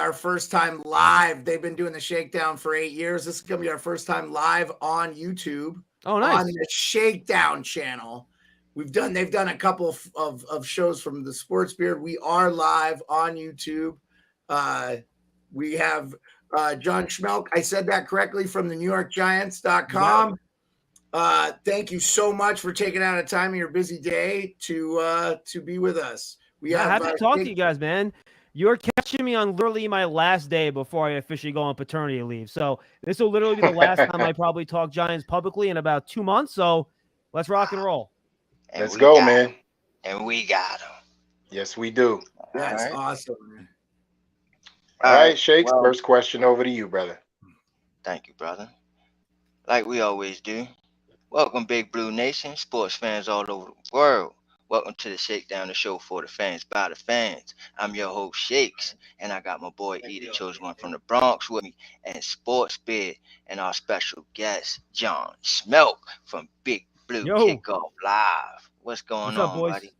our first time live. They've been doing the Shakedown for 8 years. This is going to be our first time live on YouTube. Oh, nice. On the Shakedown channel. They've done a couple of shows from the Sports Beard. We are live on YouTube. We have John Schmeelk. I said that correctly, from the NewYorkGiants.com. Thank you so much for taking out a time of your busy day to be with us. Happy to talk to you guys, man. You're catching me on literally my last day before I officially go on paternity leave. So this will literally be the last time I probably talk Giants publicly in about 2 months. So let's rock and roll. And let's go, man. And we got him. Yes, we do. That's awesome, man. All right, Shakes, first question over to you, brother. Thank you, brother. Like we always do. Welcome, Big Blue Nation, sports fans all over the world. Welcome to the Shakedown, the show for the fans, by the fans. I'm your host, Shakes, and I got my boy E, the chosen one from the Bronx, with me, and Sports Beard, and our special guest, John Schmeelk from Big Blue Kickoff Live. What's going on, boys? buddy?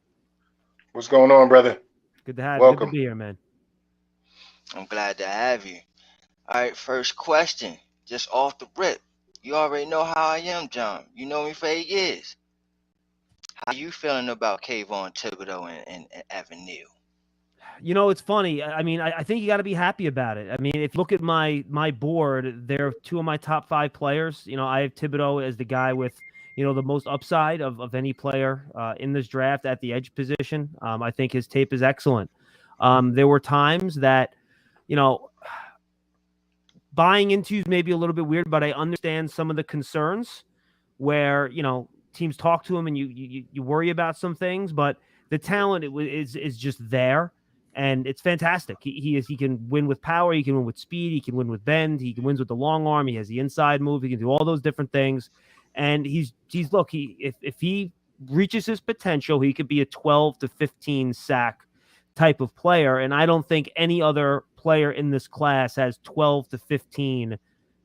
What's going on, brother? Good to have you. Welcome. Good to be here, man. I'm glad to have you. All right, first question, just off the rip. You already know how I am, John. You know me for 8 years. How you feeling about Kayvon Thibodeau and Evan Neal? You know, it's funny. I mean, I think you got to be happy about it. I mean, if you look at my board, they're two of my top 5 players. You know, I have Thibodeau as the guy with, you know, the most upside of any player in this draft at the edge position. I think his tape is excellent. There were times that, you know, buying into is maybe a little bit weird, but I understand some of the concerns where, you know, teams talk to him and you worry about some things, but the talent is just there, and it's fantastic. He can win with power, he can win with speed, he can win with bend, he can win with the long arm, he has the inside move, he can do all those different things. And if he reaches his potential, he could be a 12 to 15 sack type of player, and I don't think any other player in this class has 12 to 15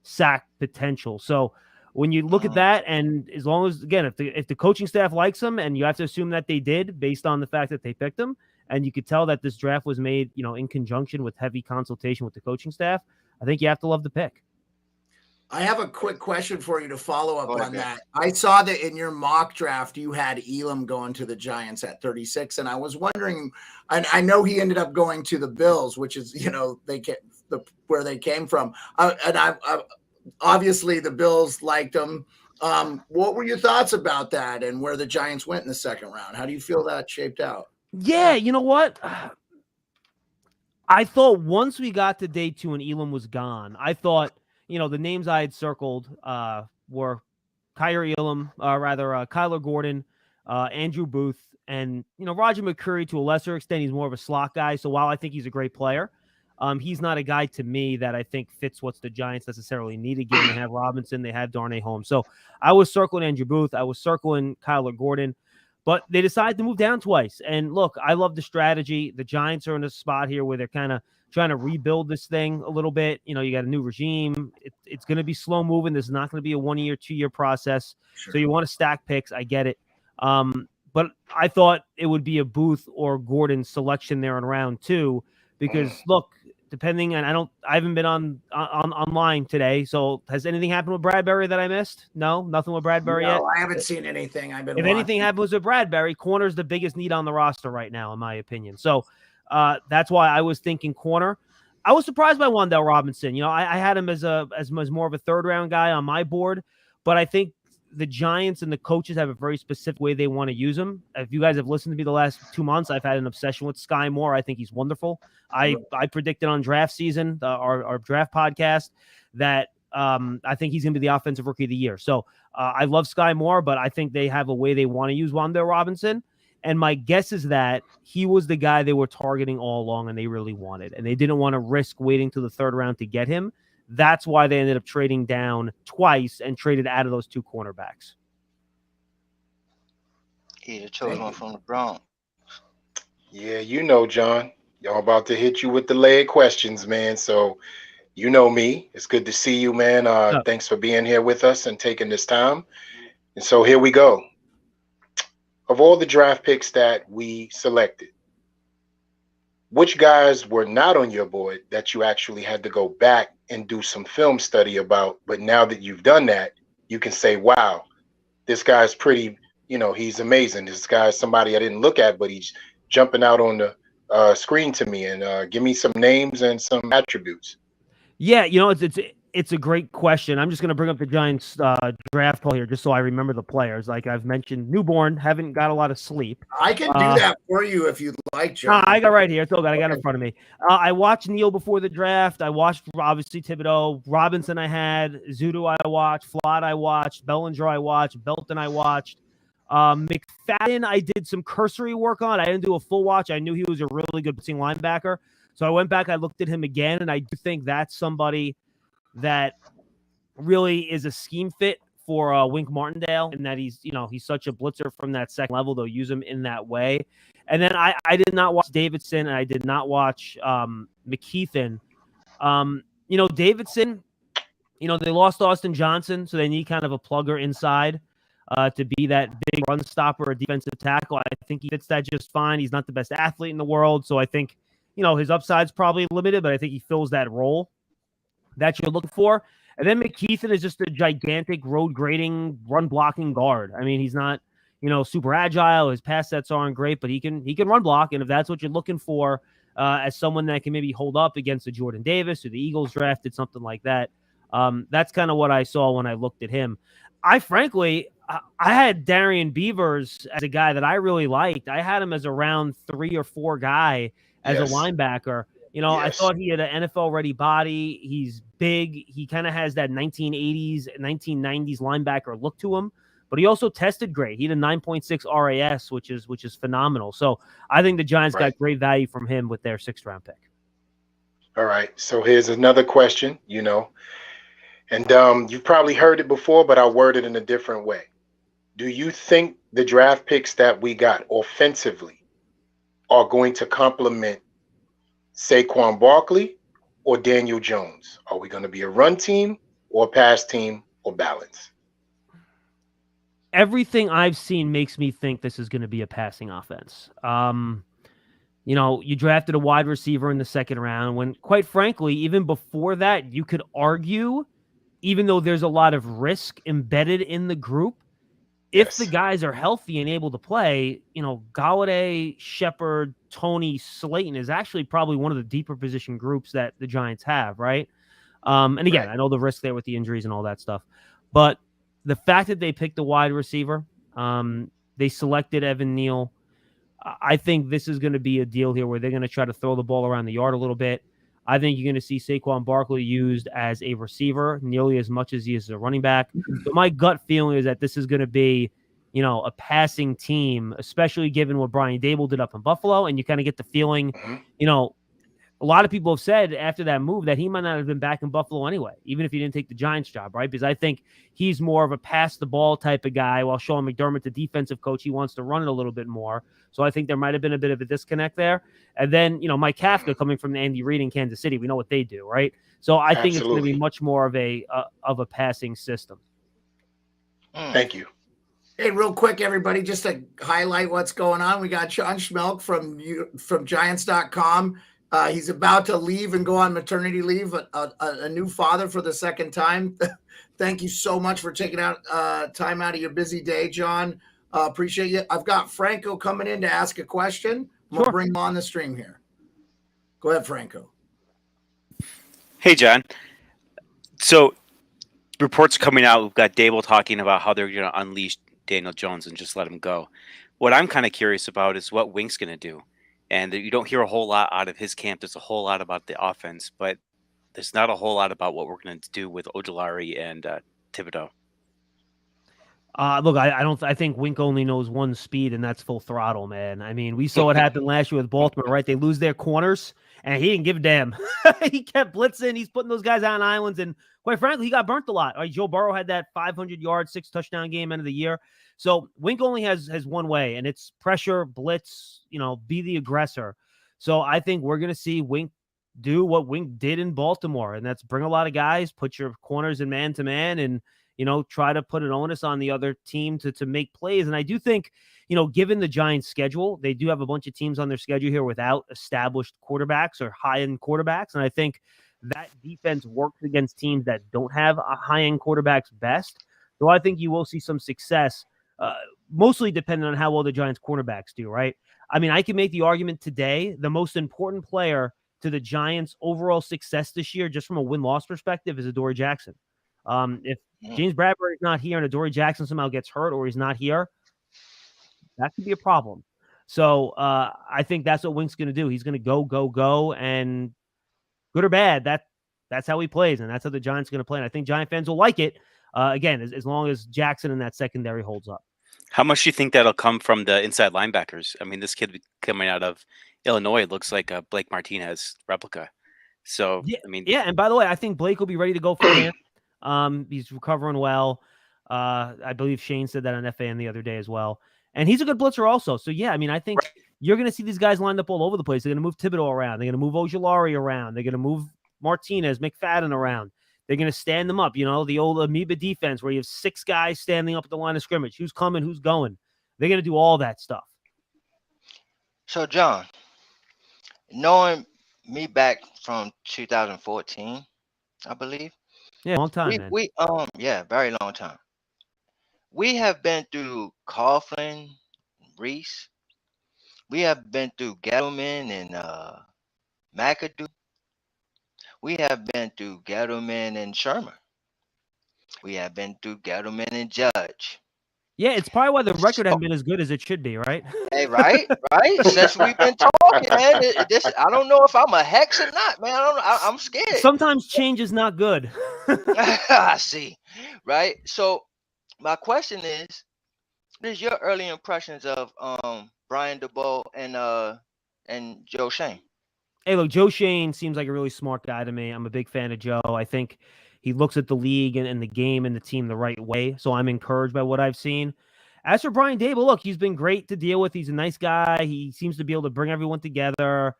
sack potential. So when you look at that, and as long as, again, if the coaching staff likes him, and you have to assume that they did based on the fact that they picked him, and you could tell that this draft was made, you know, in conjunction with heavy consultation with the coaching staff, I think you have to love the pick. I have a quick question for you to follow up on that. I saw that in your mock draft, you had Elam going to the Giants at 36, and I was wondering, and I know he ended up going to the Bills, which is, you know, where they came from. Obviously the Bills liked him. What were your thoughts about that and where the Giants went in the second round? How do you feel that shaped out? Yeah, you know what? I thought once we got to day 2 and Elam was gone, I thought, you know, the names I had circled were Kyler Gordon, Andrew Booth, and, you know, Roger McCreary to a lesser extent. He's more of a slot guy. So while I think he's a great player, he's not a guy to me that I think fits what the Giants necessarily need. Again, they have Robinson, they have Darnay Holmes. So I was circling Andrew Booth, I was circling Kyler Gordon, but they decided to move down twice. And look, I love the strategy. The Giants are in a spot here where they're kind of trying to rebuild this thing a little bit. You know, you got a new regime. It's going to be slow moving. This is not going to be a 1 year, 2 year process. Sure. So you want to stack picks. I get it. But I thought it would be a Booth or Gordon selection there in round 2, because look, depending on, I haven't been online today. So has anything happened with Bradbury that I missed? No, nothing with Bradbury yet. I haven't seen anything. If anything happens with Bradbury, corner's the biggest need on the roster right now, in my opinion. So that's why I was thinking corner. I was surprised by Wan'Dale Robinson. You know, I had him as more of a 3rd round guy on my board, but I think the Giants and the coaches have a very specific way they want to use him. If you guys have listened to me the last 2 months, I've had an obsession with Sky Moore. I think he's wonderful. I predicted on draft season, our draft podcast, that I think he's going to be the offensive rookie of the year. So I love Sky Moore, but I think they have a way they want to use Wan'Dale Robinson. And my guess is that he was the guy they were targeting all along and they really wanted. And they didn't want to risk waiting to the 3rd round to get him. That's why they ended up trading down twice and traded out of those 2 cornerbacks. He the chosen one from the Bronx. Yeah, you know, John, y'all about to hit you with the lead questions, man. So you know me. It's good to see you, man. Thanks for being here with us and taking this time. And so here we go. Of all the draft picks that we selected, which guys were not on your board that you actually had to go back and do some film study about? But now that you've done that, you can say, wow, this guy's pretty, he's amazing. This guy's somebody I didn't look at, but he's jumping out on the screen to me, and give me some names and some attributes. Yeah, it's a great question. I'm just going to bring up the Giants draft poll here just so I remember the players. Like I've mentioned, newborn, haven't got a lot of sleep. I can do that for you if you'd like, John. I got right here. It's all good. I got it in front of me. I watched Neal before the draft. I watched, obviously, Thibodeau. Robinson I had. Zudu I watched. Flott I watched. Bellinger I watched. Belton I watched. McFadden I did some cursory work on. I didn't do a full watch. I knew he was a really good blitzing linebacker. So I went back, I looked at him again, and I do think that's somebody that really is a scheme fit for Wink Martindale, and that he's such a blitzer from that second level. They'll use him in that way. And then I did not watch Davidson, and I did not watch McKeithen. Davidson, they lost Austin Johnson, so they need kind of a plugger inside to be that big run stopper or defensive tackle. I think he fits that just fine. He's not the best athlete in the world, so I think his upside's probably limited, but I think he fills that role that you're looking for. And then McKeithen is just a gigantic road grading, run blocking guard. I mean, he's not, super agile. His pass sets aren't great, but he can run block. And if that's what you're looking for as someone that can maybe hold up against a Jordan Davis or the Eagles drafted, something like that, that's kind of what I saw when I looked at him. I had Darian Beavers as a guy that I really liked. I had him as a round 3 or 4 guy as a linebacker. I thought he had an NFL-ready body. He's big. He kind of has that 1980s, 1990s linebacker look to him, but he also tested great. He had a 9.6 RAS, which is phenomenal. So I think the Giants got great value from him with their 6th-round pick. All right. So here's another question, and you've probably heard it before, but I'll word it in a different way. Do you think the draft picks that we got offensively are going to complement Saquon Barkley or Daniel Jones? Are we going to be a run team or a pass team or balance? Everything I've seen makes me think this is going to be a passing offense. You drafted a wide receiver in the 2nd round when, quite frankly, even before that, you could argue, even though there's a lot of risk embedded in the group, if the guys are healthy and able to play, Galladay, Shepard, Tony, Slayton is actually probably one of the deeper position groups that the Giants have, right? And again, I know the risk there with the injuries and all that stuff, but the fact that they picked a wide receiver, they selected Evan Neal. I think this is going to be a deal here where they're going to try to throw the ball around the yard a little bit. I think you're going to see Saquon Barkley used as a receiver nearly as much as he is a running back. So my gut feeling is that this is going to be, a passing team, especially given what Brian Dable did up in Buffalo. And you kind of get the feeling, a lot of people have said after that move that he might not have been back in Buffalo anyway, even if he didn't take the Giants job, right? Because I think he's more of a pass the ball type of guy, while Sean McDermott, the defensive coach, he wants to run it a little bit more. So I think there might have been a bit of a disconnect there. And then, Mike Kafka coming from Andy Reid in Kansas City, we know what they do, right? So I think it's going to be much more of a passing system. Thank you. Hey, real quick, everybody, just to highlight what's going on. We got John Schmeelk from Giants.com. He's about to leave and go on maternity leave, a new father for the 2nd time. Thank you so much for taking out time out of your busy day, John. Appreciate you. I've got Franco coming in to ask a question. I'm going to bring him on the stream here. Go ahead, Franco. Hey, John. So reports coming out, we've got Dable talking about how they're going to unleash Daniel Jones and just let him go. What I'm kind of curious about is what Wink's going to do. And you don't hear a whole lot out of his camp. There's a whole lot about the offense, but there's not a whole lot about what we're going to do with Ojulari and Thibodeau. Look, I think Wink only knows one speed, and that's full throttle, man. I mean, we saw what happened last year with Baltimore, right? They lose their corners, and he didn't give a damn. He kept blitzing. He's putting those guys on islands, and quite frankly, he got burnt a lot. Right? Joe Burrow had that 500-yard, 6-touchdown game end of the year. So Wink only has one way, and it's pressure, blitz, be the aggressor. So I think we're going to see Wink do what Wink did in Baltimore, and that's bring a lot of guys, put your corners in man-to-man, and try to put an onus on the other team to make plays. And I do think, given the Giants' schedule, they do have a bunch of teams on their schedule here without established quarterbacks or high-end quarterbacks. And I think that defense works against teams that don't have a high-end quarterbacks best. So I think you will see some success, mostly depending on how well the Giants' cornerbacks do, right? I mean, I can make the argument today, the most important player to the Giants' overall success this year, just from a win-loss perspective, is Adoree Jackson. If James Bradbury is not here and Adoree Jackson somehow gets hurt or he's not here, that could be a problem. So I think that's what Wink's going to do. He's going to go, and good or bad, that's how he plays, and that's how the Giants are going to play. And I think Giant fans will like it, again, as long as Jackson and that secondary holds up. How much do you think that'll come from the inside linebackers? I mean, this kid coming out of Illinois looks like a Blake Martinez replica. So, yeah, I mean, yeah. And by the way, I think Blake will be ready to go for camp. He's recovering well. I believe Shane said that on FAN the other day as well. And he's a good blitzer also. So, yeah, I mean, I think you're going to see these guys lined up all over the place. They're going to move Thibodeau around. They're going to move Ojulari around. They're going to move Martinez, McFadden around. They're going to stand them up, the old amoeba defense where you have 6 guys standing up at the line of scrimmage. Who's coming, who's going. They're going to do all that stuff. So, John, knowing me back from 2014, I believe. Yeah, long time, man. Yeah, very long time. We have been through Coughlin, Reese. We have been through Gettleman and McAdoo. We have been through Gettleman and Sherman. We have been through Gettleman and Judge. Yeah, it's probably why the record hasn't been as good as it should be, right? Hey, right. Since we've been talking, man, I don't know if I'm a hex or not, man. I'm scared. Sometimes change is not good. I see. Right. So my question is, what is your early impressions of Brian DeBoer and Joe Shane? Hey, look, Joe Shane seems like a really smart guy to me. I'm a big fan of Joe. I think he looks at the league and the game and the team the right way. So I'm encouraged by what I've seen. As for Brian Dable, look, he's been great to deal with. He's a nice guy. He seems to be able to bring everyone together.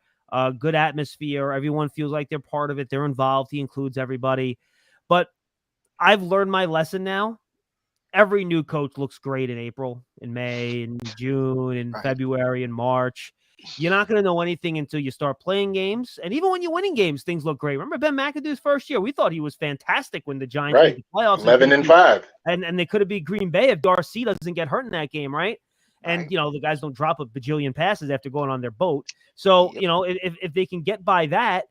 Good atmosphere. Everyone feels like they're part of it. They're involved. He includes everybody. But I've learned my lesson now. Every new coach looks great in April, in May, in June, in February, in March. You're not going to know anything until you start playing games. And even when you're winning games, things look great. Remember Ben McAdoo's first year? We thought he was fantastic when the Giants made the playoffs. 11-5. And they could have beat Green Bay if Darcy doesn't get hurt in that game, right? And, the guys don't drop a bajillion passes after going on their boat. So, if they can get by that,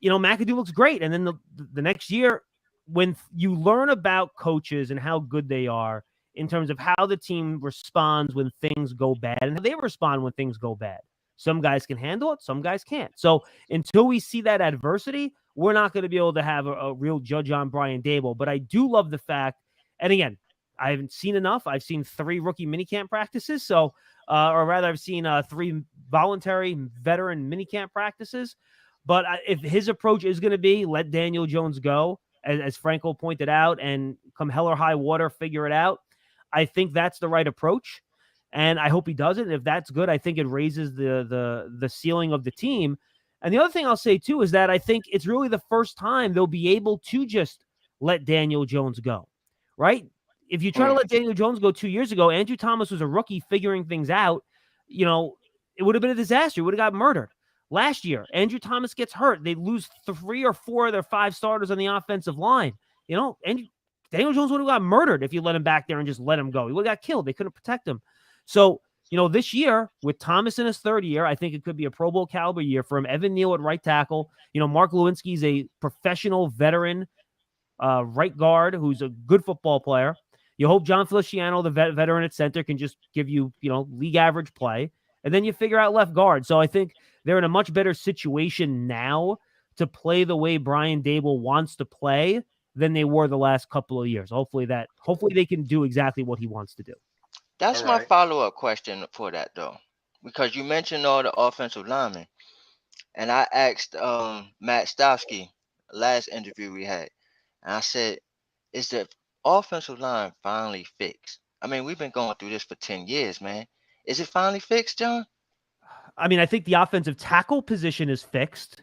McAdoo looks great. And then the next year, when you learn about coaches and how good they are in terms of how the team responds when things go bad and how they respond when things go bad. Some guys can handle it. Some guys can't. So until we see that adversity, we're not going to be able to have a real judge on Brian Dable. But I do love the fact, and again, I haven't seen enough. I've seen 3 rookie minicamp practices. So, or rather, I've seen 3 voluntary veteran minicamp practices. But if his approach is going to be let Daniel Jones go, as Franco pointed out, and come hell or high water, figure it out, I think that's the right approach. And I hope he does it. And if that's good, I think it raises the ceiling of the team. And the other thing I'll say, too, is that I think it's really the first time they'll be able to just let Daniel Jones go, right? If you try to let Daniel Jones go 2 years ago, Andrew Thomas was a rookie figuring things out, it would have been a disaster. He would have got murdered. Last year, Andrew Thomas gets hurt. They lose 3 or 4 of their 5 starters on the offensive line. And Daniel Jones would have got murdered if you let him back there and just let him go. He would have got killed. They couldn't protect him. So, this year, with Thomas in his 3rd year, I think it could be a Pro Bowl caliber year for him. Evan Neal at right tackle. Mark Lewinsky's a professional veteran right guard who's a good football player. You hope John Feliciano, the veteran at center, can just give you, league average play. And then you figure out left guard. So I think they're in a much better situation now to play the way Brian Dable wants to play than they were the last couple of years. Hopefully they can do exactly what he wants to do. That's my follow-up question for that, though, because you mentioned all the offensive linemen, and I asked Matt Stavsky last interview we had, and I said, is the offensive line finally fixed? I mean, we've been going through this for 10 years, man. Is it finally fixed, John? I mean, I think the offensive tackle position is fixed.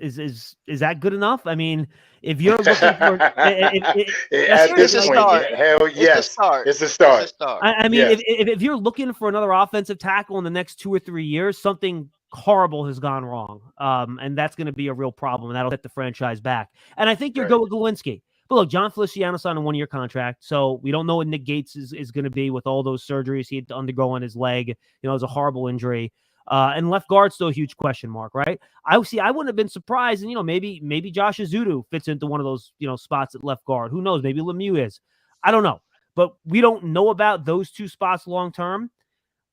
is that good enough? I mean, if you're looking for at It's this a seriously, point, start. hell It's a yes, start. it's a It's a start. start. I mean, Yes. if you're looking for another offensive tackle in the next 2 or 3 years, something horrible has gone wrong, and that's going to be a real problem, and that'll set the franchise back. And I think you're Right. good with Lewinsky. But look, John Feliciano signed a 1-year contract, so we don't know what Nick Gates is going to be with all those surgeries he had to undergo on his leg. It was a horrible injury. And left guard still a huge question mark, right? I wouldn't have been surprised, and maybe Josh Azudu fits into one of those spots at left guard. Who knows? Maybe Lemieux is. I don't know, but we don't know about those two spots long term.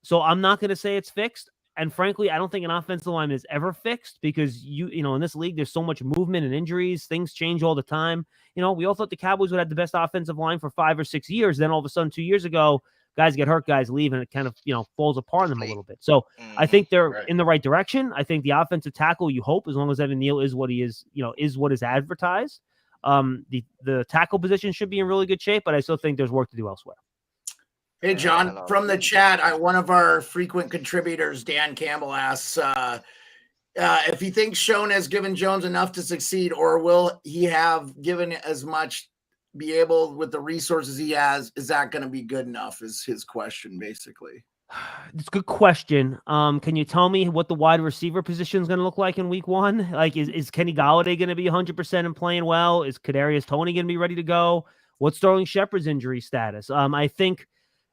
So I'm not going to say it's fixed. And frankly, I don't think an offensive line is ever fixed because in this league, there's so much movement and injuries. Things change all the time. We all thought the Cowboys would have the best offensive line for 5 or 6 years. Then all of a sudden, 2 years ago, guys get hurt, guys leave, and it kind of, falls apart on them a little bit. So I think they're in the right direction. I think the offensive tackle, you hope, as long as Evan Neal is what he is, is what is advertised. The tackle position should be in really good shape, but I still think there's work to do elsewhere. Hey, John, from the chat, one of our frequent contributors, Dan Campbell, asks if he thinks Schoen has given Jones enough to succeed, or will he have given as much, be able with the resources he has? Is that going to be good enough is his question, basically. It's a good question. Can you tell me what the wide receiver position is going to look like in week 1? Like, is Kenny Golladay going to be 100% and playing well? Is Kadarius Toney going to be ready to go? What's Sterling Shepard's injury status? I think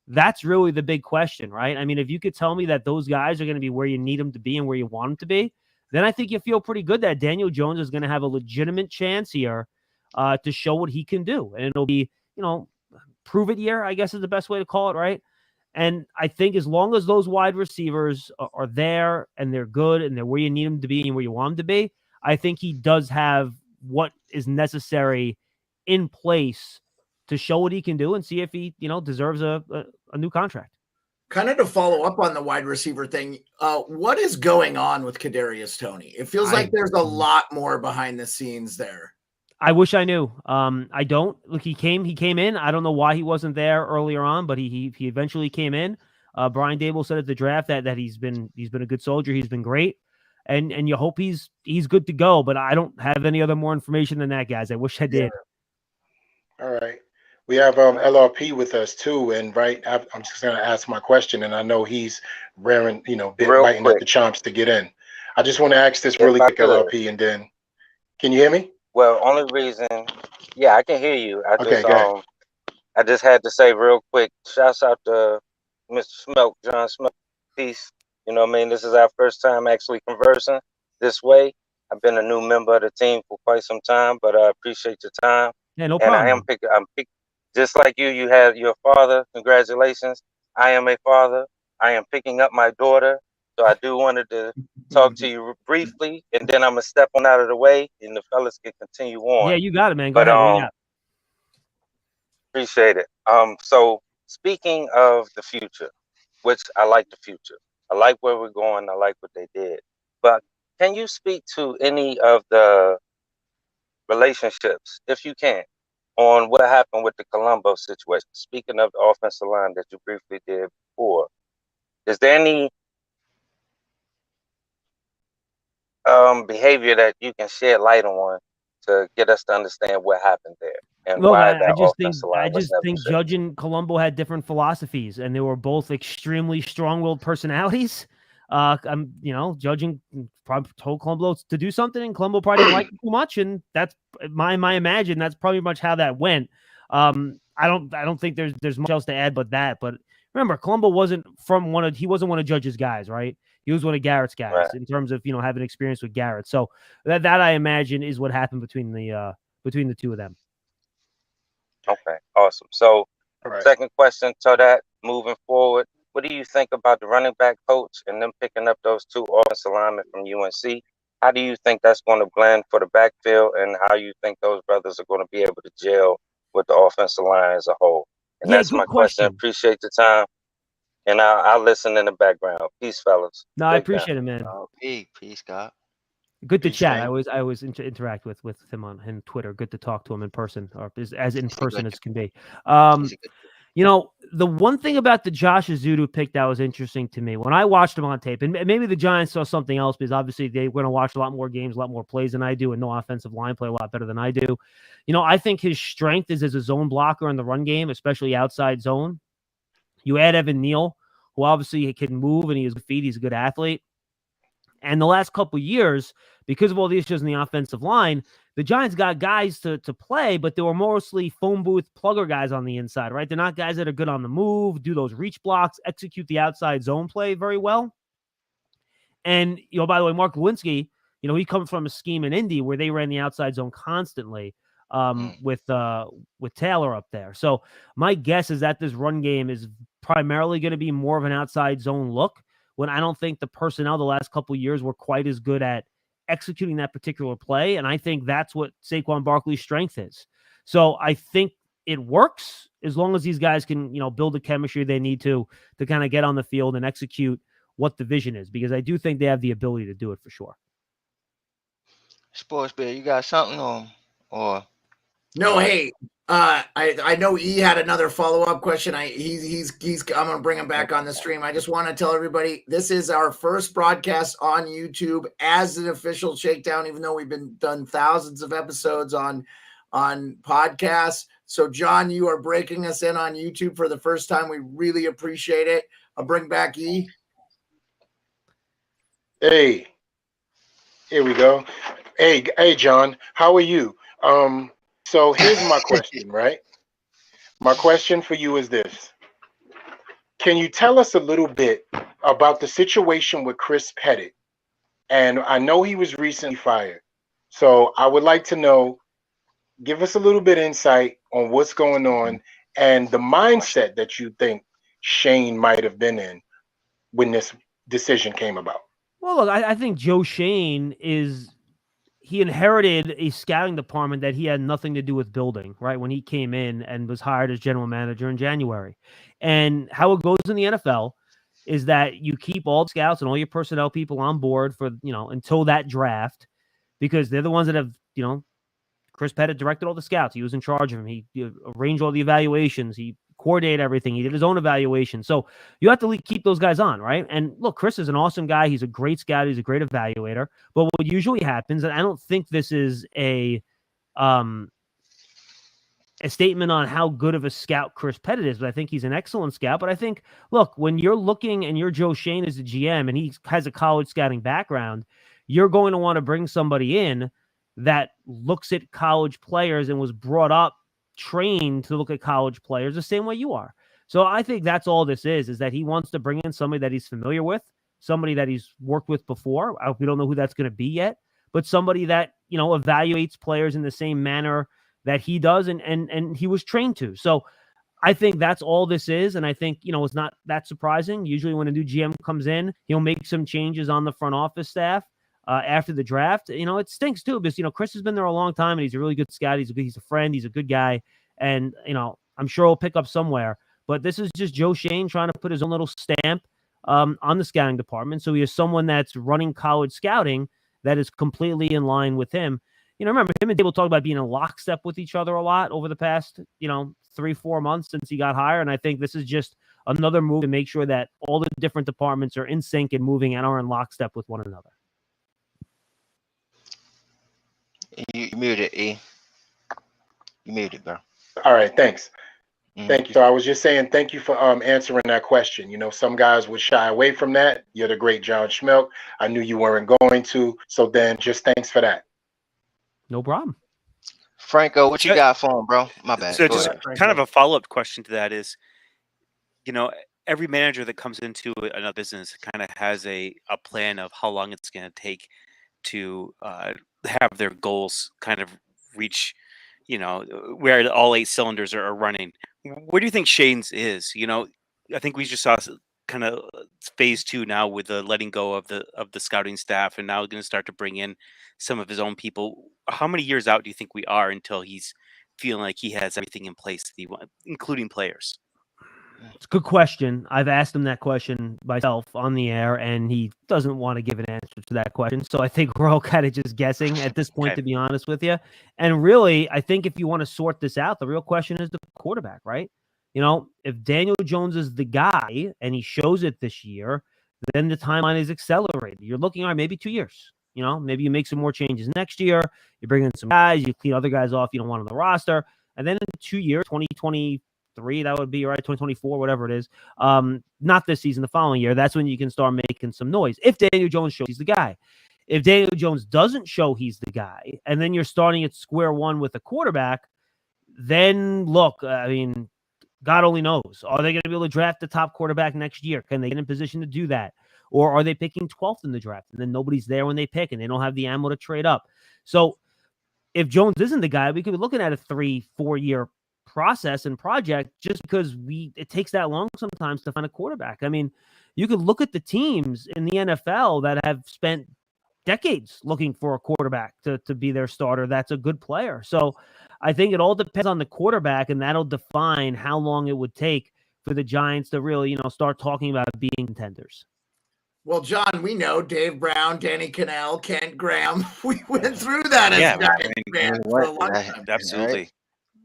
that's really the big question, right? I mean, if you could tell me that those guys are going to be where you need them to be and where you want them to be, then I think you feel pretty good that Daniel Jones is going to have a legitimate chance here to show what he can do. And it'll be, prove it year, I guess is the best way to call it, right? And I think as long as those wide receivers are there and they're good and they're where you need them to be and where you want them to be, I think he does have what is necessary in place to show what he can do and see if he, deserves a new contract. Kind of to follow up on the wide receiver thing, what is going on with Kadarius Toney? It feels like there's a lot more behind the scenes there. I wish I knew. I don't. Look, he came in. I don't know why he wasn't there earlier on, but he eventually came in. Brian Dable said at the draft that he's been a good soldier. He's been great, and you hope he's good to go. But I don't have any other more information than that, guys. I wish I did. Yeah. All right. We have LRP with us too, and I'm just going to ask my question, and I know he's biting at the chomps to get in. I just want to ask this really quick, LRP, and then can you hear me? Well, only reason, yeah, I can hear you. I just had to say real quick, shouts out to Mr. Schmeelk, John Schmeelk, peace. This is our first time actually conversing this way. I've been a new member of the team for quite some time, but I appreciate your time. Yeah, no problem. And I'm picking, just like you had your father. Congratulations. I am a father. I am picking up my daughter. So I do wanted to talk to you briefly, and then I'm going to step on out of the way, and the fellas can continue on. Yeah, you got it, man. Go ahead. Appreciate it. So speaking of the future, which I like the future. I like where we're going. I like what they did. But can you speak to any of the relationships, if you can, on what happened with the Colombo situation? Speaking of the offensive line that you briefly did before, is there any behavior that you can shed light on to get us to understand what happened there and why that offensive line was never think Judge and Colombo had different philosophies, and they were both extremely strong-willed personalities. Judging probably told Colombo to do something, and Colombo probably didn't like it too much, and that's my imagine. That's probably much how that went. I don't think there's much else to add but that. But remember, Colombo wasn't one of Judge's guys, right? He was one of Garrett's guys, right, in terms of having experience with Garrett. So that I imagine is what happened between the two of them. Okay, awesome. So second question to that, moving forward, what do you think about the running back coach and them picking up those two offensive linemen from UNC? How do you think that's going to blend for the backfield, and how you think those brothers are going to be able to gel with the offensive line as a whole? And that's my question. Appreciate the time. And I'll listen in the background. Peace, fellas. No, I appreciate it, man. Peace, Scott. Good to chat. Man. I always interact with him on Twitter. Good to talk to him in person, or as in person as can be. You know, the one thing about the Josh Azudu pick that was interesting to me when I watched him on tape, and maybe the Giants saw something else because obviously they were going to watch a lot more games, a lot more plays than I do, and no offensive line play a lot better than I do. You know, I think his strength is as a zone blocker in the run game, especially outside zone. You add Evan Neal, who obviously can move and he has good feet, he's a good athlete. And the last couple of years, because of all the issues in the offensive line, the Giants got guys to play, but they were mostly phone booth plugger guys on the inside, right? They're not guys that are good on the move, do those reach blocks, execute the outside zone play very well. And, you know, by the way, Mark Lewinsky, you know, he comes from a scheme in Indy where they ran the outside zone constantly with Taylor up there. So my guess is that this run game is primarily going to be more of an outside zone look, when I don't think the personnel the last couple of years were quite as good at executing that particular play. And I think that's what Saquon Barkley's strength is. So I think it works as long as these guys can, you know, build the chemistry they need to kind of get on the field and execute what the vision is, because I do think they have the ability to do it for sure. Sports Bear, you got something or No, hey, I know E had another follow-up question. I'm gonna bring him back on the stream. I just want to tell everybody this is our first broadcast on YouTube as an official Shakedown, even though we've been done thousands of episodes on podcasts. So John, you are breaking us in on YouTube for the first time. We really appreciate it. I'll bring back E. Hey, here we go. Hey, John, how are you? So here's my question, right? My question for you is this. Can you tell us a little bit about the situation with Chris Pettit? And I know he was recently fired. So I would like to know, give us a little bit of insight on what's going on and the mindset that you think Shane might have been in when this decision came about. Well, look, I think Joe Shane he inherited a scouting department that he had nothing to do with building, right? When he came in and was hired as general manager in January. And how it goes in the NFL is that you keep all the scouts and all your personnel people on board for, you know, until that draft, because they're the ones that have, you know, Chris Pettit directed all the scouts. He was in charge of them. He arranged all the evaluations. He coordinated everything. He did his own evaluation. So you have to keep those guys on, right? And look, Chris is an awesome guy. He's a great scout. He's a great evaluator. But what usually happens, and I don't think this is a statement on how good of a scout Chris Pettit is, but I think he's an excellent scout. But I think, look, when you're looking and you're Joe Shane as the GM and he has a college scouting background, you're going to want to bring somebody in that looks at college players and was brought up, trained to look at college players the same way you are. So I think that's all this is that he wants to bring in somebody that he's familiar with, somebody that he's worked with before. We don't know who that's going to be yet, but somebody that, you know, evaluates players in the same manner that he does and he was trained to. So I think that's all this is. And I think, you know, it's not that surprising. Usually when a new GM comes in, he'll make some changes on the front office staff after the draft. You know, it stinks too, because, you know, Chris has been there a long time and he's a really good scout. He's a friend. He's a good guy. And, you know, I'm sure he'll pick up somewhere, but this is just Joe Shane trying to put his own little stamp on the scouting department. So he has someone that's running college scouting that is completely in line with him. You know, remember him and Dable talked about being in lockstep with each other a lot over the past, you know, 3-4 months since he got hired. And I think this is just another move to make sure that all the different departments are in sync and moving and are in lockstep with one another. You muted, E. You muted, bro. All right, thanks. Thank you. So I was just saying thank you for answering that question. You know, some guys would shy away from that. You're the great John Schmeelk. I knew you weren't going to. So then just thanks for that. No problem. Franco, what you got for him, bro? My bad. So Go just ahead. kind of a follow-up question to that is, you know, every manager that comes into another business kind of has a plan of how long it's going to take to have their goals kind of reach, you know, where all 8 cylinders are running. Where do you think Shane's is? You know, I think we just saw kind of phase 2 now with the letting go of the scouting staff, and now going to start to bring in some of his own people. How many years out do you think we are until he's feeling like he has everything in place that he wants, including players? It's a good question. I've asked him that question myself on the air, and he doesn't want to give an answer to that question. So I think we're all kind of just guessing at this point, to be honest with you. And really, I think if you want to sort this out, the real question is the quarterback, right? if Daniel Jones is the guy and he shows it this year, then the timeline is accelerated. You're looking at maybe 2 years. Maybe you make some more changes next year. You bring in some guys, you clean other guys off you don't want on the roster. And then in 2 years, 2023, that would be right, 2024, whatever it is. Not this season, the following year. That's when you can start making some noise. If Daniel Jones shows he's the guy. If Daniel Jones doesn't show he's the guy, and then you're starting at square one with a quarterback, then look, God only knows. Are they going to be able to draft the top quarterback next year? Can they get in position to do that? Or are they picking 12th in the draft and then nobody's there when they pick and they don't have the ammo to trade up? So if Jones isn't the guy, we could be looking at a 3-4 year process and project just because it takes that long sometimes to find a quarterback. You could look at the teams in the NFL that have spent decades looking for a quarterback to be their starter. That's a good player. So I think it all depends on the quarterback, and that'll define how long it would take for the Giants to really, start talking about being contenders. Well, John, we know Dave Brown, Danny Cannell, Kent Graham. We went through that as Giants for a long time. Absolutely.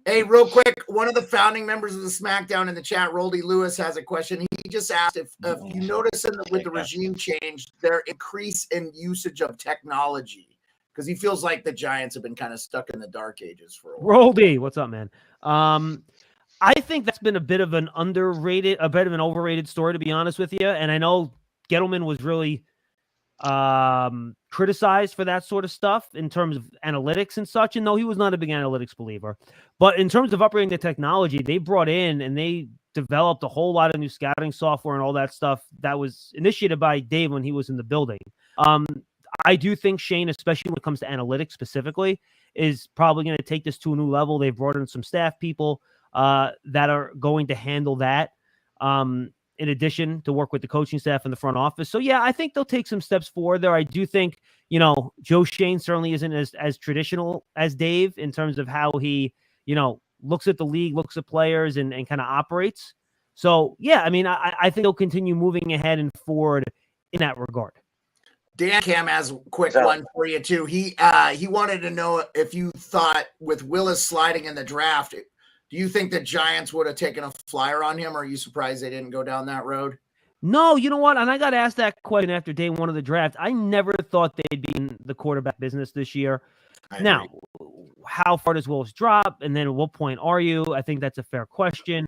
Hey, real quick, one of the founding members of the Smackdown in the chat, Roldy Lewis, has a question. He just asked if you notice with the regime change, their increase in usage of technology, because he feels like the Giants have been kind of stuck in the dark ages for a while. Roldy, what's up, man? I think that's been a bit of an overrated story, to be honest with you. And I know Gettleman was really criticized for that sort of stuff in terms of analytics and such. And no, he was not a big analytics believer. But in terms of upgrading the technology, they brought in and they developed a whole lot of new scouting software and all that stuff that was initiated by Dave when he was in the building. I do think Shane, especially when it comes to analytics specifically, is probably going to take this to a new level. They've brought in some staff people that are going to handle that. In addition to work with the coaching staff in the front office. So, yeah, I think they'll take some steps forward there. I do think, Joe Shane certainly isn't as traditional as Dave in terms of how he, looks at the league, looks at players and kind of operates. So, yeah, I think he'll continue moving ahead and forward in that regard. Dan Cam has a quick one for you, too. He wanted to know if you thought with Willis sliding in the draft, do you think the Giants would have taken a flyer on him, or are you surprised they didn't go down that road? No, you know what? And I got asked that question after day one of the draft. I never thought they'd be in the quarterback business this year. Now, how far does Willis drop? And then at what point are you? I think that's a fair question.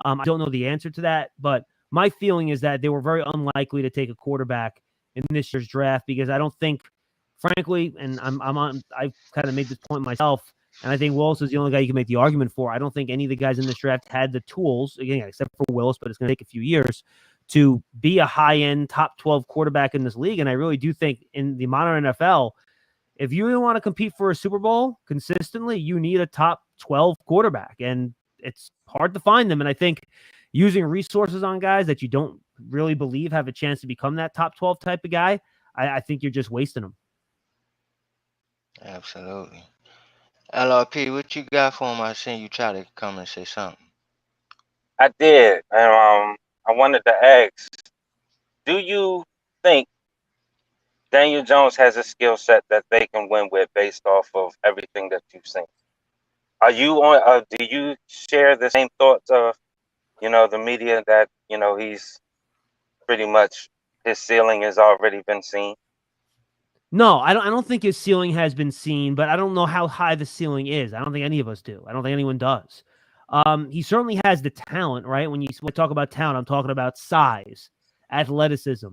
I don't know the answer to that, but my feeling is that they were very unlikely to take a quarterback in this year's draft because I don't think, frankly, and I've kind of made this point myself, and I think Willis is the only guy you can make the argument for. I don't think any of the guys in this draft had the tools, again, except for Willis, but it's going to take a few years to be a high-end top 12 quarterback in this league. And I really do think in the modern NFL, if you really want to compete for a Super Bowl consistently, you need a top 12 quarterback. And it's hard to find them. And I think using resources on guys that you don't really believe have a chance to become that top 12 type of guy, I think you're just wasting them. Absolutely. LRP, what you got for him? I seen you try to come and say something. I did. And I wanted to ask, do you think Daniel Jones has a skill set that they can win with based off of everything that you've seen? Are you on? Do you share the same thoughts of, the media that, he's pretty much his ceiling has already been seen? No, I don't think his ceiling has been seen, but I don't know how high the ceiling is. I don't think any of us do. I don't think anyone does. He certainly has the talent, right? When I talk about talent, I'm talking about size, athleticism,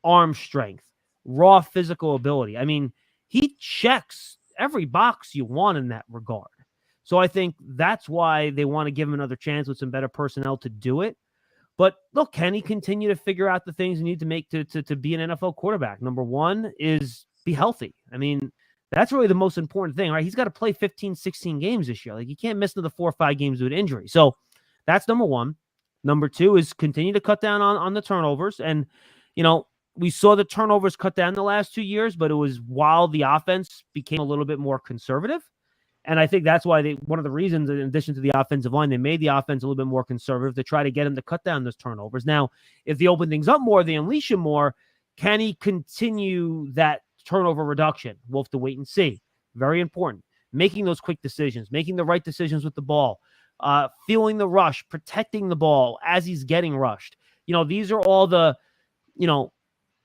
arm strength, raw physical ability. He checks every box you want in that regard. So I think that's why they want to give him another chance with some better personnel to do it. But look, can he continue to figure out the things you need to make to be an NFL quarterback? Number one is be healthy. That's really the most important thing, right? He's got to play 15, 16 games this year. Like, he can't miss another 4 or 5 games due to injury. So that's number one. Number two is continue to cut down on the turnovers. And, we saw the turnovers cut down the last 2 years, but it was while the offense became a little bit more conservative. And I think that's why one of the reasons, in addition to the offensive line, they made the offense a little bit more conservative to try to get him to cut down those turnovers. Now, if they open things up more, they unleash him more, can he continue that turnover reduction? We'll have to wait and see. Very important. Making those quick decisions, making the right decisions with the ball, feeling the rush, protecting the ball as he's getting rushed. These are all the,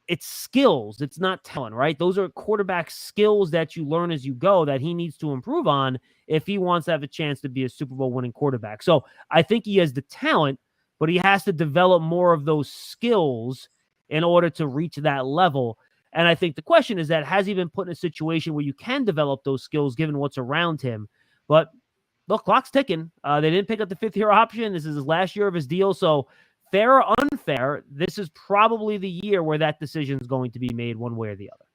it's skills. It's not talent, right? Those are quarterback skills that you learn as you go that he needs to improve on if he wants to have a chance to be a Super Bowl winning quarterback. So I think he has the talent, but he has to develop more of those skills in order to reach that level. And I think the question is that, has he been put in a situation where you can develop those skills given what's around him? But look, clock's ticking. They didn't pick up the 5th-year option. This is his last year of his deal. So fair or unfair, this is probably the year where that decision is going to be made one way or the other.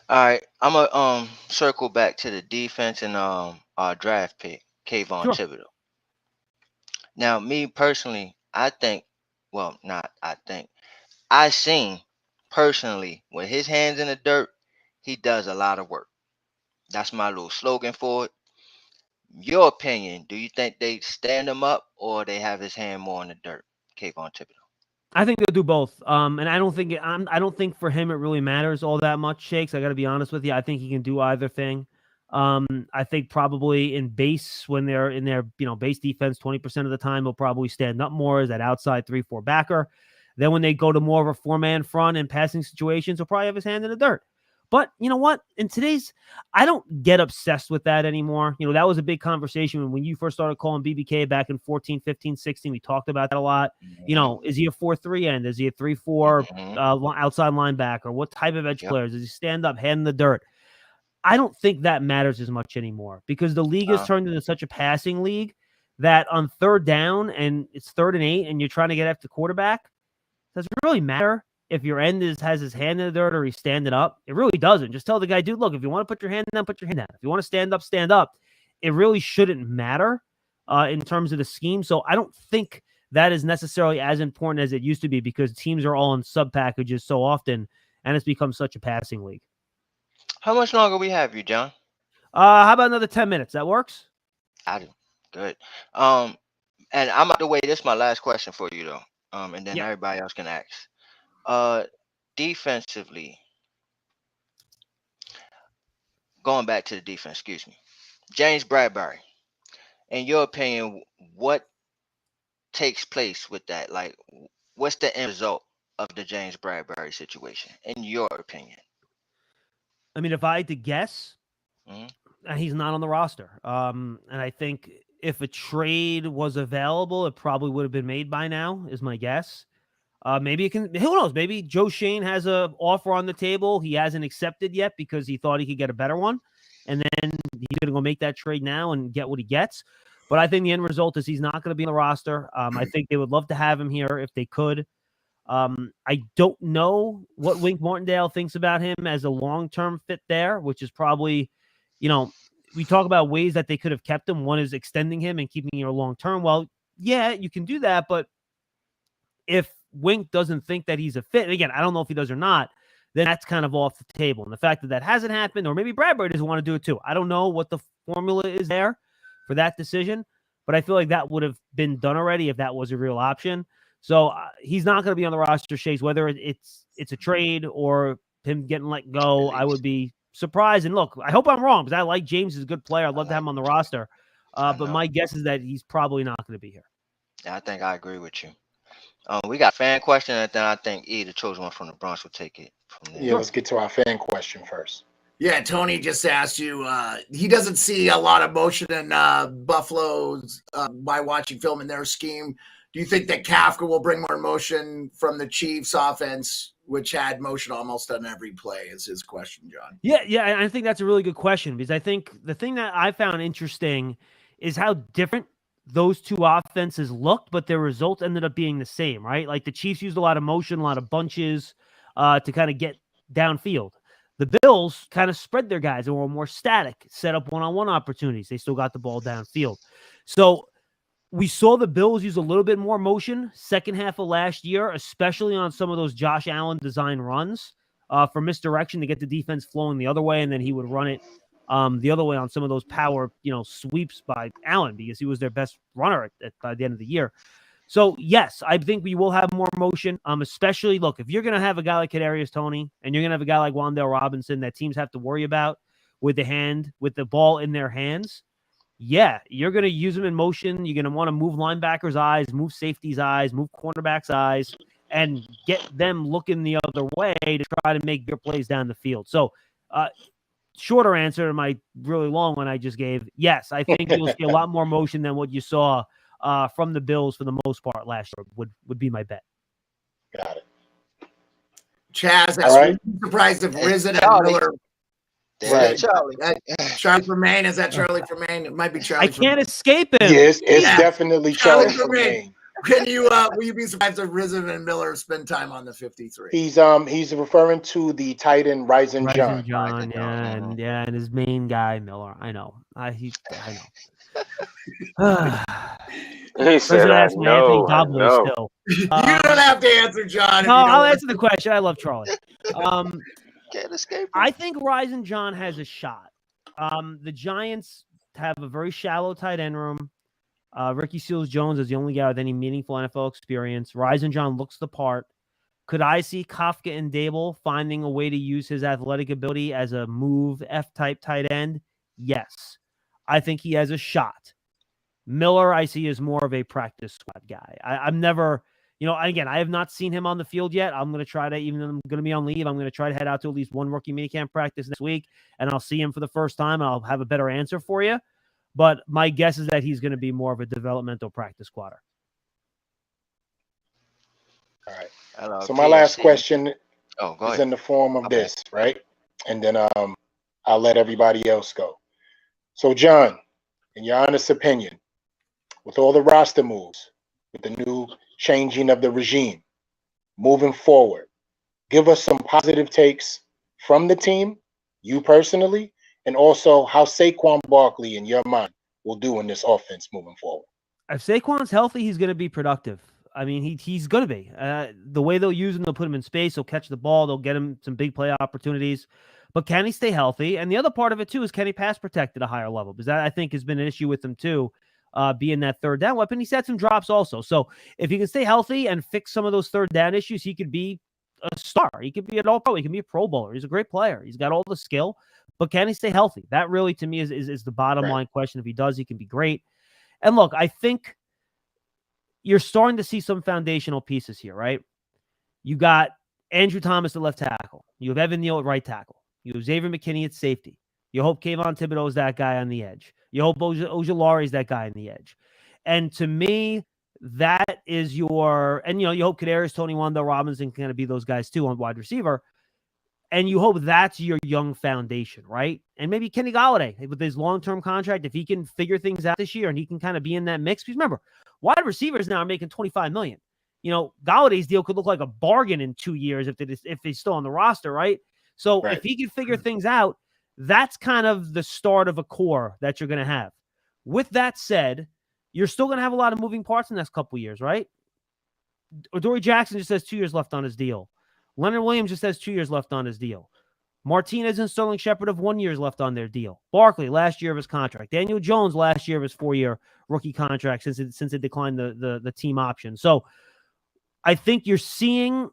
All right, I'm gonna circle back to the defense and our draft pick, Kayvon Thibodeau. Now, me personally, I seen personally with his hands in the dirt, he does a lot of work. That's my little slogan for it. Your opinion, do you think they stand him up or they have his hand more in the dirt, Kayvon Thibodeau? I think they'll do both. And I don't think for him it really matters all that much, Shakes. I got to be honest with you. I think he can do either thing. I think probably in base, when they're in their base defense, 20% of the time he'll probably stand up more as that outside 3-4 backer. Then when they go to more of a 4-man front in passing situations, he'll probably have his hand in the dirt. But you know what? I don't get obsessed with that anymore. That was a big conversation when you first started calling BBK back in 14, 15, 16. We talked about that a lot. Is he a 4-3 end? Is he a 3-4 outside linebacker? What type of edge players? Does he stand up, hand in the dirt? I don't think that matters as much anymore because the league has turned into such a passing league that on 3rd down and it's 3rd and 8 and you're trying to get after the quarterback, does it really matter if your end has his hand in the dirt or he's standing up? It really doesn't. Just tell the guy, dude, look, if you want to put your hand down, put your hand down. If you want to stand up, stand up. It really shouldn't matter in terms of the scheme. So I don't think that is necessarily as important as it used to be because teams are all in sub packages so often and it's become such a passing league. How much longer we have you, John? How about another 10 minutes? That works? I do. Good. And I'm out the way. This is my last question for you, though. And then everybody else can ask. Defensively, going back to the defense, excuse me. James Bradbury, in your opinion, what takes place with that? Like, what's the end result of the James Bradbury situation, in your opinion? I mean, if I had to guess, he's not on the roster. And I think if a trade was available, it probably would have been made by now, is my guess. Maybe it can, who knows? Maybe Joe Shane has an offer on the table. He hasn't accepted yet because he thought he could get a better one. And then he's going to go make that trade now and get what he gets. But I think the end result is he's not going to be on the roster. I think they would love to have him here if they could. I don't know what Wink Martindale thinks about him as a long-term fit there, which is probably, we talk about ways that they could have kept him. One is extending him and keeping him long-term. Well, yeah, you can do that. But if Wink doesn't think that he's a fit, and again, I don't know if he does or not, then that's kind of off the table. And the fact that hasn't happened, or maybe Bradbury doesn't want to do it too. I don't know what the formula is there for that decision, but I feel like that would have been done already if that was a real option. So he's not going to be on the roster, Shakes, whether it's a trade or him getting let go. I would be surprised. And look, I hope I'm wrong because I like James. He's a good player. I'd love to have him on the roster. But my guess is that he's probably not going to be here. Yeah, I think I agree with you. We got a fan question, and then I think the chosen one from the Bronx, will take it from there. Yeah, let's get to our fan question first. Yeah, Tony just asked you, he doesn't see a lot of motion in Buffalo's by watching film in their scheme. Do you think that Kafka will bring more motion from the Chiefs offense, which had motion almost on every play, is his question, John? Yeah, I think that's a really good question because I think the thing that I found interesting is how different those two offenses looked, but their results ended up being the same, right? Like the Chiefs used a lot of motion, a lot of bunches to kind of get downfield. The Bills kind of spread their guys and were more static, set up one-on-one opportunities. They still got the ball downfield. So we saw the Bills use a little bit more motion second half of last year, especially on some of those Josh Allen design runs for misdirection to get the defense flowing the other way, and then he would run it the other way on some of those power, sweeps by Allen because he was their best runner by the end of the year. So, yes, I think we will have more motion, especially, look, if you're going to have a guy like Kadarius Toney and you're going to have a guy like Wan'Dale Robinson that teams have to worry about with the ball in their hands, yeah, you're going to use him in motion. You're going to want to move linebackers' eyes, move safeties' eyes, move cornerbacks' eyes, and get them looking the other way to try to make your plays down the field. So, shorter answer to my really long one I just gave, yes, I think you'll see a lot more motion than what you saw from the Bills for the most part last year would be my bet. Got it. Chaz, All right. I'm surprised if Risen and Charlie. Miller. Right. Charlie. Charlie Fermain, is that Charlie Fermain? It might be Charlie. I can't escape him. Yes, it's Yeah. definitely Charlie Fermain. Can you will you be surprised if Risen and Miller spend time on the 53? He's referring to the tight end Rising John. Yeah, and his main guy Miller. I know. I know. He said, I know. You don't have to answer, John. No, I'll answer the question. I love Charlie. Can't escape him. I think Rising John has a shot. The Giants have a very shallow tight end room. Ricky Seals-Jones is the only guy with any meaningful NFL experience. Rising John looks the part. Could I see Kafka and Dable finding a way to use his athletic ability as a move F-type tight end? Yes. I think he has a shot. Miller, I see, is more of a practice squad guy. I'm never, again, I have not seen him on the field yet. I'm going to try to, even though I'm going to be on leave, I'm going to try to head out to at least one rookie minicamp practice next week, and I'll see him for the first time, and I'll have a better answer for you. But my guess is that he's going to be more of a developmental practice squatter. All right. So my last question is in the form of this, right? And then I'll let everybody else go. So, John, in your honest opinion, with all the roster moves, with the new changing of the regime, moving forward, give us some positive takes from the team, you personally, and also how Saquon Barkley, in your mind, will do in this offense moving forward. If Saquon's healthy, he's going to be productive. I mean, he's going to be. The way they'll use him, they'll put him in space, they'll catch the ball, they'll get him some big play opportunities. But can he stay healthy? And the other part of it, too, is can he pass protect at a higher level? Because that, I think, has been an issue with him, too, being that third down weapon. He's had some drops also. So if he can stay healthy and fix some of those third down issues, he could be a star. He could be an all-pro. He can be a pro bowler. He's a great player. He's got all the skill. But can he stay healthy? That really, to me, is the bottom line question. If he does, he can be great. And look, I think you're starting to see some foundational pieces here, right? You got Andrew Thomas at left tackle. You have Evan Neal at right tackle. You have Xavier McKinney at safety. You hope Kayvon Thibodeau is that guy on the edge. You hope Ojulari is that guy on the edge. And to me, that is your – and, you hope Kadarius, Tony Wando, Robinson can kind of be those guys too on wide receiver. And you hope that's your young foundation, right? And maybe Kenny Golladay with his long-term contract, if he can figure things out this year and he can kind of be in that mix. Because remember, wide receivers now are making $25 million. Galladay's deal could look like a bargain in 2 years if he's still on the roster, right? So if he can figure things out, that's kind of the start of a core that you're going to have. With that said, you're still going to have a lot of moving parts in the next couple of years, right? Adoree Jackson just has 2 years left on his deal. Leonard Williams just has 2 years left on his deal. Martinez and Sterling Shepard have 1 year left on their deal. Barkley, last year of his contract. Daniel Jones, last year of his 4-year rookie contract since it declined the team option. So I think you're seeing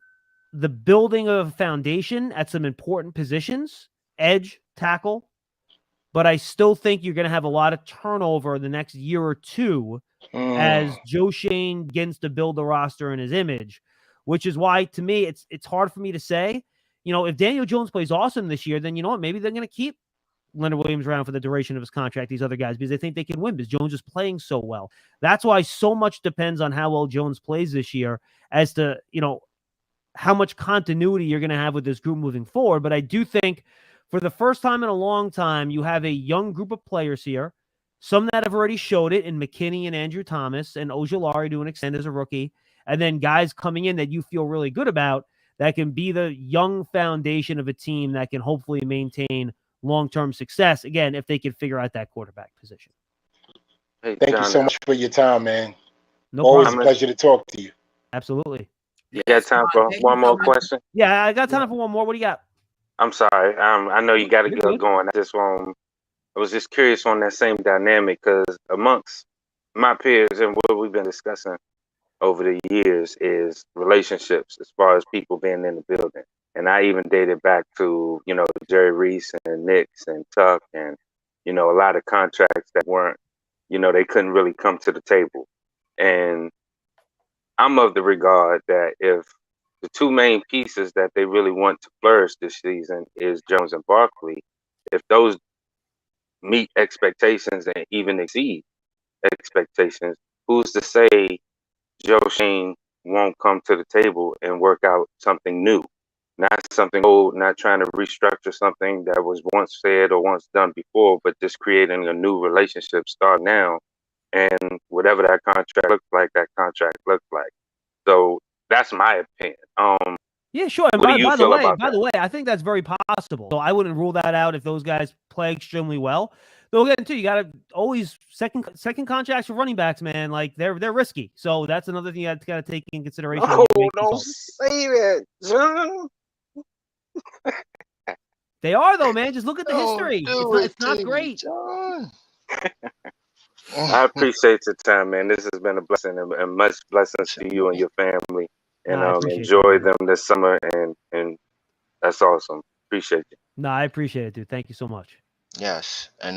the building of a foundation at some important positions, edge, tackle, but I still think you're going to have a lot of turnover the next year or two as Joe Shane begins to build the roster in his image, which is why, to me, it's hard for me to say, if Daniel Jones plays awesome this year, then you know what, maybe they're going to keep Leonard Williams around for the duration of his contract, these other guys, because they think they can win because Jones is playing so well. That's why so much depends on how well Jones plays this year as to, how much continuity you're going to have with this group moving forward. But I do think for the first time in a long time, you have a young group of players here, some that have already showed it in McKinney and Andrew Thomas and Ojulari to an extent as a rookie, and then guys coming in that you feel really good about that can be the young foundation of a team that can hopefully maintain long-term success, again, if they can figure out that quarterback position. Hey, Thank you so much for your time, man. No Always problem. a pleasure to talk to you. Absolutely. You got time for one more question? Yeah, I got time for one more. What do you got? I'm sorry. I know you got to get going. I was just curious on that same dynamic because amongst my peers and what we've been discussing over the years is relationships as far as people being in the building. And I even dated back to, Jerry Reese and Knicks and Tuck and, a lot of contracts that weren't they couldn't really come to the table. And I'm of the regard that if the two main pieces that they really want to flourish this season is Jones and Barkley, if those meet expectations and even exceed expectations, who's to say Joe Shane won't come to the table and work out something new, not something old, not trying to restructure something that was once said or once done before, but just creating a new relationship start now. And whatever that contract looks like, that contract looks like. So that's my opinion. Yeah, sure. And what do you feel about by that? the way, I think that's very possible. So I wouldn't rule that out if those guys play extremely well. Though again, too, you got to always second contracts for running backs, man. Like they're risky. So that's another thing you got to take in consideration. Oh, don't say that, John. They are though, man. Just look at the history. It's not great. John. I appreciate your time, man. This has been a blessing and much blessings to you and your family. And enjoy them this summer, and that's awesome. Appreciate you. No, I appreciate it, dude. Thank you so much. Yes, and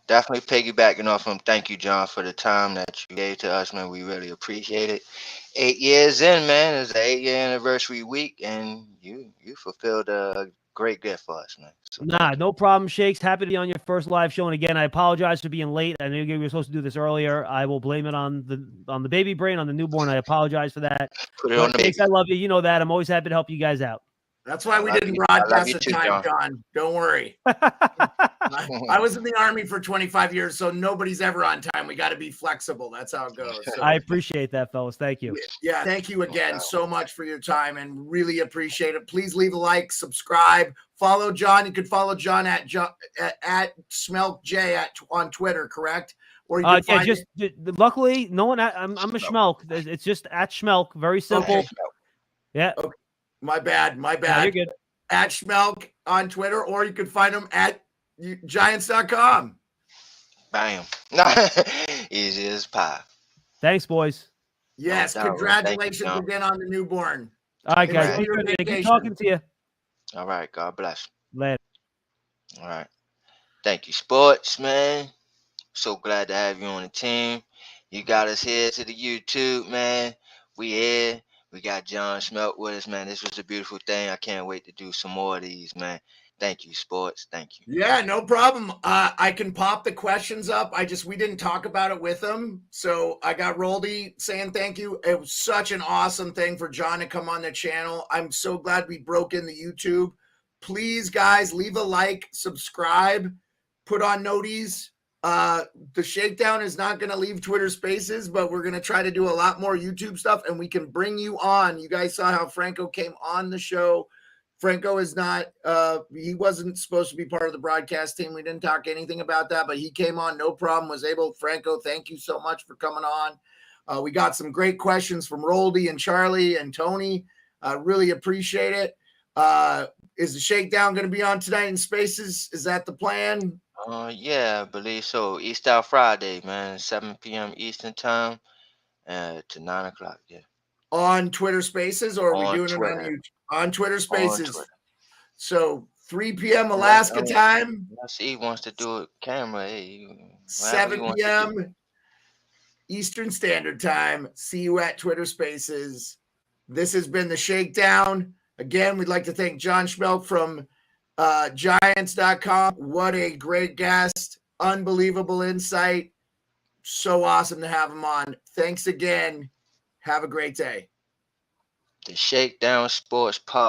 definitely piggybacking off him. Thank you, John, for the time that you gave to us, man. We really appreciate it. 8 years in, man. It's the 8-year anniversary week, and you fulfilled a great gift for us, man. So no problem, Shakes. Happy to be on your first live show. And again, I apologize for being late. I knew you were supposed to do this earlier. I will blame it on the baby brain, on the newborn. I apologize for that. Put it on the Shakes, I love you. You know that. I'm always happy to help you guys out. That's why we didn't broadcast the time, John. Don't worry. I was in the Army for 25 years, so nobody's ever on time. We got to be flexible. That's how it goes. So, I appreciate that, fellas. Thank you. Yeah, thank you again so much for your time, and really appreciate it. Please leave a like, subscribe, follow John. You can follow John at Schmeelk J on Twitter, correct? Or you can luckily, no one. I'm a Schmeelk. It's just at Schmeelk. Very simple. Okay. Yeah. Okay. My bad. No, you're good. At Schmeelk on Twitter, or you can find him at Giants.com. Bam. Easy as pie. Thanks, boys. Yes, congratulations again on the newborn. All right, guys. Good talking to you. All right. God bless. Later. All right. Thank you, sports, man. So glad to have you on the team. You got us here to the YouTube, man. We here. We got John Schmeelk with us, man. This was a beautiful thing. I can't wait to do some more of these, man. Thank you, sports. Thank you. Yeah, no problem. I can pop the questions up. We didn't talk about it with him. So I got Roldy saying thank you. It was such an awesome thing for John to come on the channel. I'm so glad we broke in the YouTube. Please, guys, leave a like, subscribe, put on noties. The Shakedown is not going to leave Twitter Spaces, but we're going to try to do a lot more YouTube stuff, and we can bring you on. You guys saw how Franco came on the show. Franco is not, he wasn't supposed to be part of the broadcast team. We didn't talk anything about that, but he came on, no problem, was able. Franco, thank you so much for coming on. We got some great questions from Roldy and Charlie and Tony. Really appreciate it. Is the Shakedown going to be on tonight in Spaces? Is that the plan? Yeah, I believe so. East Out Friday, man, 7 p.m. Eastern time to 9 o'clock. Yeah. On Twitter Spaces, or are we doing Twitter. it on YouTube? On Twitter Spaces. On Twitter. So 3 p.m. Alaska time. He wants to do it camera. Hey, 7 p.m. Eastern Standard Time. See you at Twitter Spaces. This has been the Shakedown. Again, we'd like to thank John Schmeelk from Giants.com. What a great guest. Unbelievable insight. So awesome to have him on. Thanks again. Have a great day. The Shakedown Sports Pod.